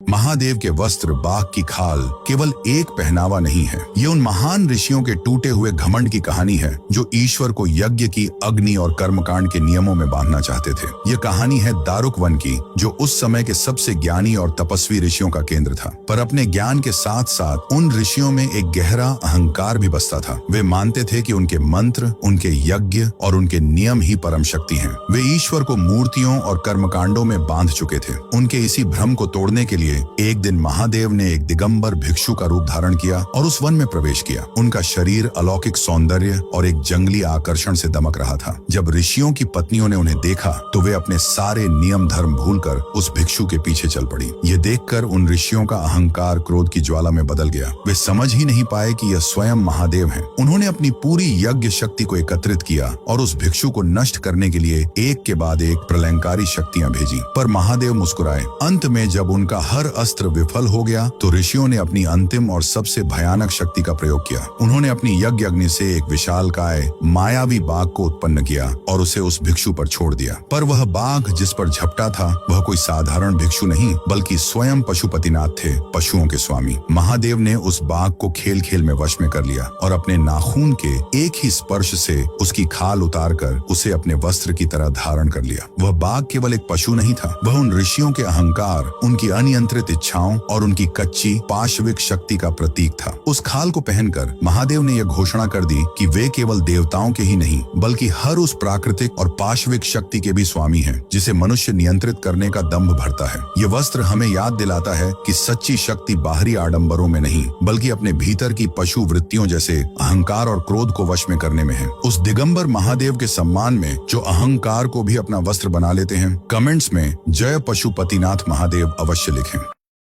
महादेव के वस्त्र बाघ की खाल केवल एक पहनावा नहीं है, ये उन महान ऋषियों के टूटे हुए घमंड की कहानी है जो ईश्वर को यज्ञ की अग्नि और कर्मकांड के नियमों में बांधना चाहते थे। ये कहानी है दारुक वन की, जो उस समय के सबसे ज्ञानी और तपस्वी ऋषियों का केंद्र था। पर अपने ज्ञान के साथ साथ उन ऋषियों में एक गहरा अहंकार भी बसता था। वे मानते थे कि उनके मंत्र, उनके यज्ञ और उनके नियम ही परम शक्ति हैं। वे ईश्वर को मूर्तियों और कर्मकांडों में बांध चुके थे। उनके इसी भ्रम को तोड़ने के लिए एक दिन महादेव ने एक दिगंबर भिक्षु का रूप धारण किया और उस वन में प्रवेश किया। उनका शरीर अलौकिक सौंदर्य और एक जंगली आकर्षण से दमक रहा था। जब ऋषियों की पत्नियों ने उन्हें देखा तो वे अपने सारे नियम धर्म भूलकर उस भिक्षु के पीछे चल पड़ी। ये देखकर उन ऋषियों का अहंकार क्रोध की ज्वाला में बदल गया। वे समझ ही नहीं पाए कि यह स्वयं महादेव हैं। उन्होंने अपनी पूरी यज्ञ शक्ति को एकत्रित किया और उस भिक्षु को नष्ट करने के लिए एक के बाद एक प्रलयंकारी शक्तियां भेजी। पर महादेव मुस्कुराए। अंत में जब उनका हर अस्त्र विफल हो गया तो ऋषियों ने अपनी अंतिम और सबसे भयानक शक्ति का प्रयोग किया। उन्होंने अपनी यज्ञ अग्नि से एक विशालकाय मायावी बाघ को उत्पन्न किया और उसे उस भिक्षु पर छोड़ दिया। पर वह बाघ जिस पर झपटा था वह कोई साधारण भिक्षु नहीं बल्कि स्वयं पशुपतिनाथ थे, पशुओं के स्वामी। महादेव ने उस बाघ को खेल खेल में वश में कर लिया और अपने नाखून के एक ही स्पर्श से उसकी खाल उतारकर उसे अपने वस्त्र की तरह धारण कर लिया। वह बाघ केवल एक पशु नहीं था, वह उन ऋषियों के अहंकार, उनकी अनियंत्रित इच्छाओं और उनकी कच्ची पाशविक शक्ति का प्रतीक था। उस खाल को पहनकर महादेव ने यह घोषणा कर दी कि वे केवल देवताओं के ही नहीं बल्कि हर उस प्राकृतिक और पाशविक शक्ति के भी स्वामी हैं जिसे मनुष्य नियंत्रित करने का दंभ भरता है। ये वस्त्र हमें याद दिलाता है कि सच्ची शक्ति बाहरी आडंबरों में नहीं बल्कि अपने भीतर की पशु वृत्तियों जैसे अहंकार और क्रोध को वश में करने में है। उस दिगंबर महादेव के सम्मान में जो अहंकार को भी अपना वस्त्र बना लेते हैं, कमेंट्स में जय पशुपतिनाथ महादेव अवश्य लिखें।